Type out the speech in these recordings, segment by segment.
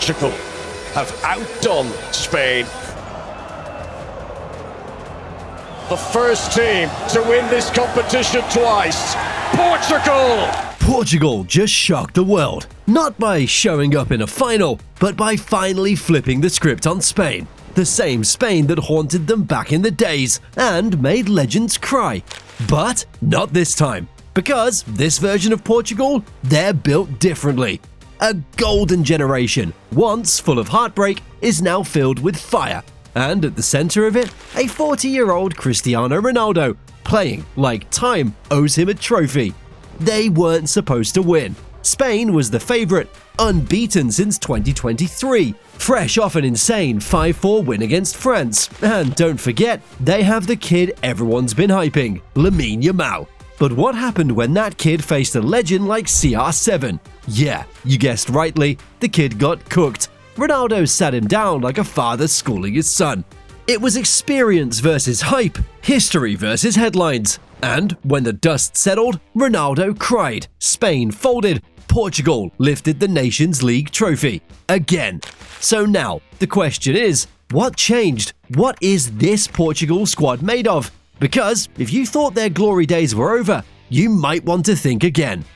Portugal have outdone Spain. The first team to win this competition twice, Portugal! Portugal just shocked the world, not by showing up in a final, but by finally flipping the script on Spain. The same Spain that haunted them back in the days and made legends cry. But not this time, because this version of Portugal, they're built differently. A golden generation, once full of heartbreak, is now filled with fire. And at the center of it, a 40-year-old Cristiano Ronaldo, playing like time owes him a trophy. They weren't supposed to win. Spain was the favorite, unbeaten since 2023, fresh off an insane 5-4 win against France. And don't forget, they have the kid everyone's been hyping, Lamine Yamal. But what happened when that kid faced a legend like CR7? Yeah, you guessed rightly, the kid got cooked. Ronaldo sat him down like a father schooling his son. It was experience versus hype, history versus headlines. And when the dust settled, Ronaldo cried, Spain folded, Portugal lifted the Nations League trophy. Again. So now, the question is, what changed? What is this Portugal squad made of? Because if you thought their glory days were over, you might want to think again.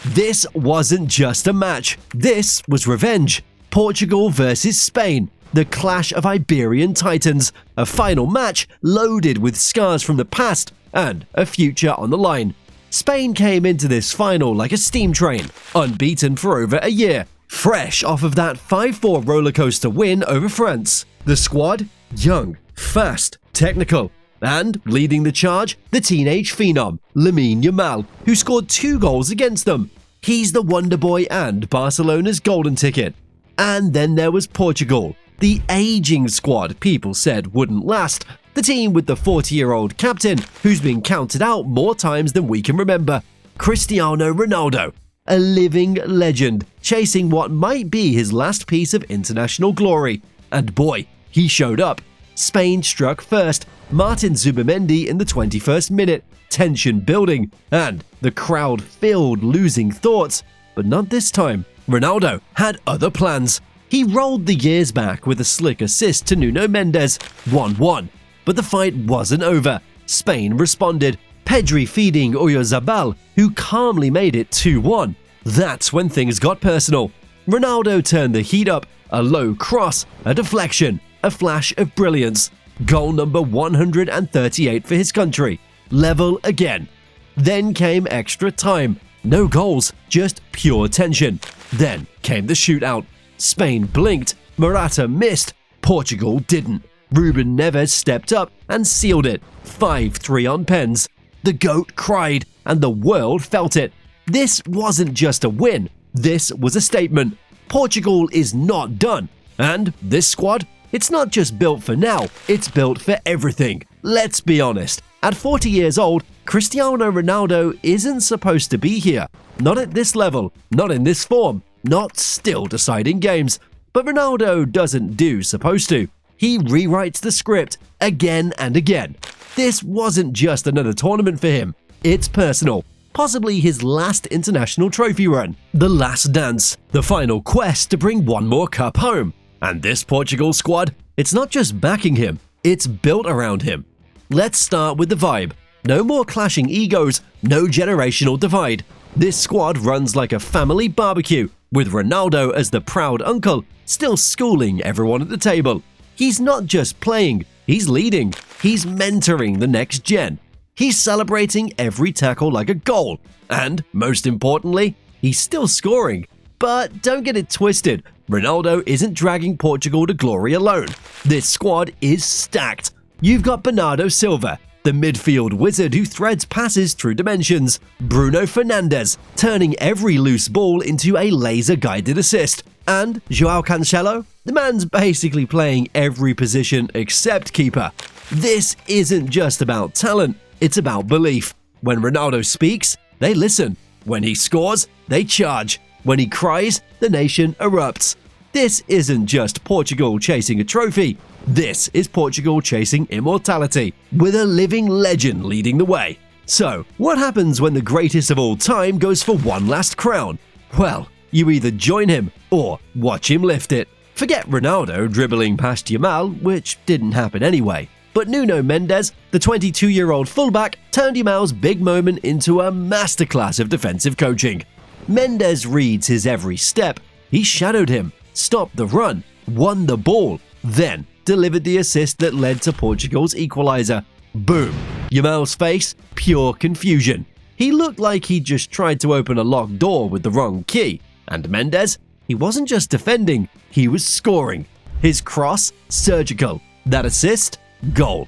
This wasn't just a match. This was revenge. Portugal versus Spain. The clash of Iberian titans. A final match loaded with scars from the past and a future on the line. Spain came into this final like a steam train, unbeaten for over a year, fresh off of that 5-4 rollercoaster win over France. The squad? Young, fast, technical. And leading the charge, the teenage phenom, Lamine Yamal, who scored 2 goals against them. He's the wonder boy and Barcelona's golden ticket. And then there was Portugal, the aging squad people said wouldn't last. The team with the 40-year-old captain, who's been counted out more times than we can remember, Cristiano Ronaldo, a living legend, chasing what might be his last piece of international glory. And boy, he showed up. Spain struck first, Martin Zubimendi in the 21st minute, tension building, and the crowd filled losing thoughts. But not this time. Ronaldo had other plans. He rolled the years back with a slick assist to Nuno Mendes, 1-1. But the fight wasn't over. Spain responded, Pedri feeding Oyarzabal, who calmly made it 2-1. That's when things got personal. Ronaldo turned the heat up, a low cross, a deflection, a flash of brilliance. Goal number 138 for his country. Level again. Then came extra time. No goals, just pure tension. Then came the shootout. Spain blinked, Morata missed, Portugal didn't. Ruben Neves stepped up and sealed it, 5-3 on pens. The GOAT cried, and the world felt it. This wasn't just a win, this was a statement. Portugal is not done. And this squad, it's not just built for now, it's built for everything. Let's be honest, at 40 years old, Cristiano Ronaldo isn't supposed to be here. Not at this level, not in this form, not still deciding games. But Ronaldo doesn't do supposed to. He rewrites the script again and again. This wasn't just another tournament for him. It's personal. Possibly his last international trophy run. The last dance. The final quest to bring one more cup home. And this Portugal squad, it's not just backing him, it's built around him. Let's start with the vibe. No more clashing egos, no generational divide. This squad runs like a family barbecue, with Ronaldo as the proud uncle, still schooling everyone at the table. He's not just playing, he's leading. He's mentoring the next gen. He's celebrating every tackle like a goal. And, most importantly, he's still scoring. But don't get it twisted, Ronaldo isn't dragging Portugal to glory alone. This squad is stacked. You've got Bernardo Silva, the midfield wizard who threads passes through dimensions. Bruno Fernandes, turning every loose ball into a laser-guided assist. And João Cancelo, the man's basically playing every position except keeper. This isn't just about talent, it's about belief. When Ronaldo speaks, they listen. When he scores, they charge. When he cries, the nation erupts. This isn't just Portugal chasing a trophy. This is Portugal chasing immortality, with a living legend leading the way. So, what happens when the greatest of all time goes for one last crown? Well, You either join him or watch him lift it. Forget Ronaldo dribbling past Yamal, which didn't happen anyway. But Nuno Mendes, the 22-year-old fullback, turned Yamal's big moment into a masterclass of defensive coaching. Mendes reads his every step. He shadowed him, stopped the run, won the ball, then delivered the assist that led to Portugal's equalizer. Boom! Yamal's face, pure confusion. He looked like he just tried to open a locked door with the wrong key. And Mendes, he wasn't just defending, he was scoring. His cross, surgical. That assist, goal.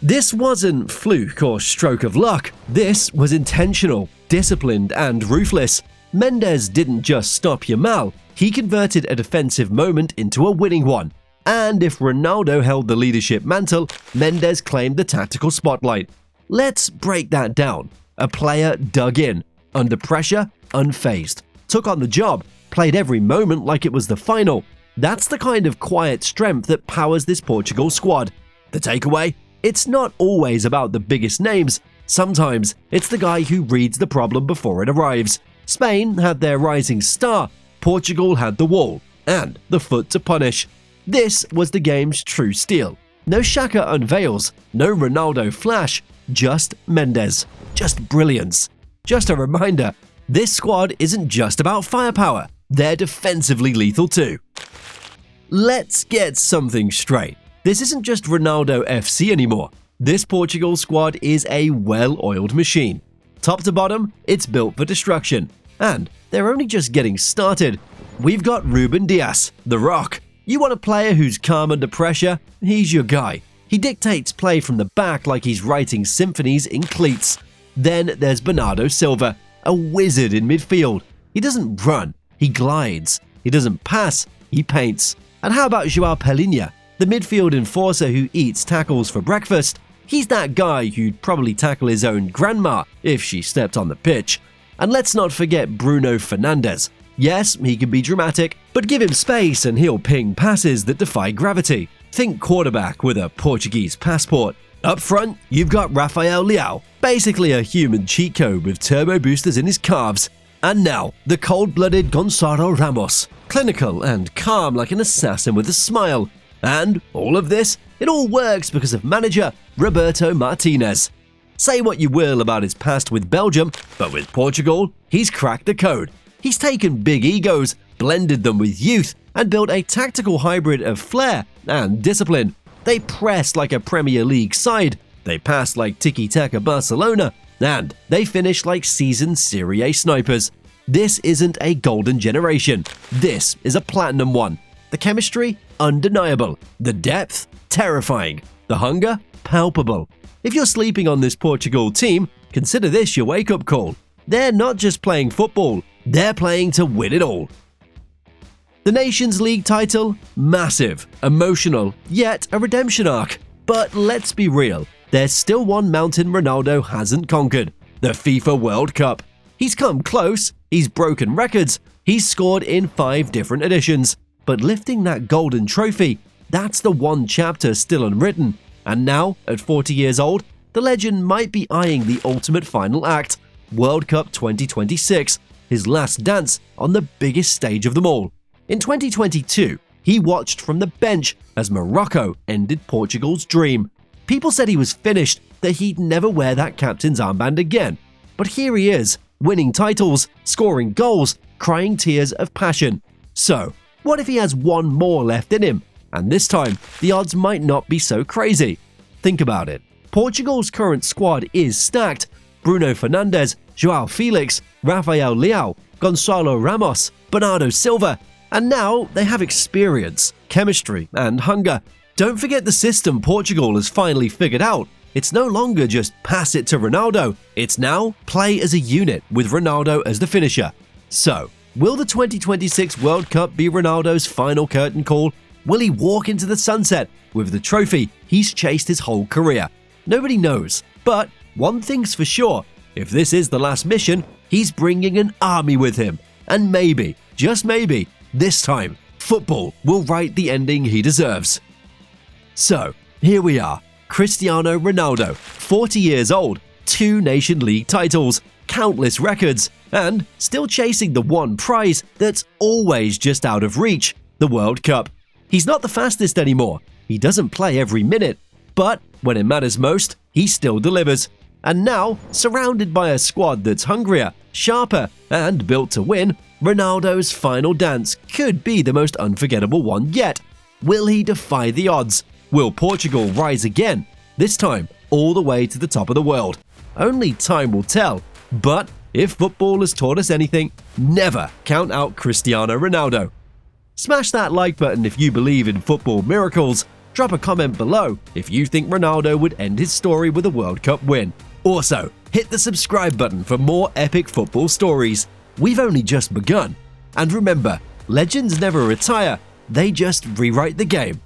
This wasn't fluke or stroke of luck. This was intentional, disciplined, and ruthless. Mendes didn't just stop Yamal, he converted a defensive moment into a winning one. And if Ronaldo held the leadership mantle, Mendes claimed the tactical spotlight. Let's break that down. A player dug in, under pressure, unfazed, took on the job, played every moment like it was the final. That's the kind of quiet strength that powers this Portugal squad. The takeaway? It's not always about the biggest names. Sometimes it's the guy who reads the problem before it arrives. Spain had their rising star, Portugal had the wall, and the foot to punish. This was the game's true steal. No Xhaka unveils, no Ronaldo flash, just Mendes. Just brilliance. Just a reminder, this squad isn't just about firepower, they're defensively lethal too. Let's get something straight. This isn't just Ronaldo FC anymore. This Portugal squad is a well-oiled machine. Top to bottom, it's built for destruction. And they're only just getting started. We've got Ruben Dias, the Rock. You want a player who's calm under pressure? He's your guy. He dictates play from the back like he's writing symphonies in cleats. Then there's Bernardo Silva, a wizard in midfield. He doesn't run, he glides. He doesn't pass, he paints. And how about João Palhinha, the midfield enforcer who eats tackles for breakfast? He's that guy who'd probably tackle his own grandma if she stepped on the pitch. And let's not forget Bruno Fernandes. Yes, he can be dramatic, but give him space and he'll ping passes that defy gravity. Think quarterback with a Portuguese passport. Up front, you've got Rafael Leao, basically a human cheat code with turbo boosters in his calves. And now, the cold-blooded Gonçalo Ramos, clinical and calm like an assassin with a smile. And all of this, it all works because of manager Roberto Martinez. Say what you will about his past with Belgium, but with Portugal, he's cracked the code. He's taken big egos, blended them with youth, and built a tactical hybrid of flair and discipline. They press like a Premier League side, they pass like tiki-taka Barcelona, and they finish like seasoned Serie A snipers. This isn't a golden generation, this is a platinum one. The chemistry? Undeniable. The depth? Terrifying. The hunger? Palpable. If you're sleeping on this Portugal team, consider this your wake-up call. They're not just playing football, they're playing to win it all. The Nations League title? Massive, emotional, yet a redemption arc. But let's be real, there's still one mountain Ronaldo hasn't conquered, the FIFA World Cup. He's come close, he's broken records, he's scored in 5 different editions. But lifting that golden trophy, that's the one chapter still unwritten. And now, at 40 years old, the legend might be eyeing the ultimate final act, World Cup 2026, his last dance on the biggest stage of them all. In 2022, he watched from the bench as Morocco ended Portugal's dream. People said he was finished, that he'd never wear that captain's armband again. But here he is, winning titles, scoring goals, crying tears of passion. So, what if he has one more left in him? And this time, the odds might not be so crazy. Think about it. Portugal's current squad is stacked. Bruno Fernandes, João Felix, Rafael Leao, Gonçalo Ramos, Bernardo Silva, and now they have experience, chemistry, and hunger. Don't forget the system Portugal has finally figured out. It's no longer just pass it to Ronaldo, it's now play as a unit with Ronaldo as the finisher. So, will the 2026 World Cup be Ronaldo's final curtain call? Will he walk into the sunset with the trophy he's chased his whole career? Nobody knows, but one thing's for sure, if this is the last mission, he's bringing an army with him. And maybe, just maybe, this time, football will write the ending he deserves. So, here we are, Cristiano Ronaldo, 40 years old, 2 Nation League titles, countless records, and still chasing the one prize that's always just out of reach, the World Cup. He's not the fastest anymore, he doesn't play every minute, but when it matters most, he still delivers. And now, surrounded by a squad that's hungrier, sharper, and built to win, Ronaldo's final dance could be the most unforgettable one yet. Will he defy the odds? Will Portugal rise again? This time, all the way to the top of the world. Only time will tell. But if football has taught us anything, never count out Cristiano Ronaldo. Smash that like button if you believe in football miracles. Drop a comment below if you think Ronaldo would end his story with a World Cup win. Also, hit the subscribe button for more epic football stories. We've only just begun. And remember, legends never retire, they just rewrite the game.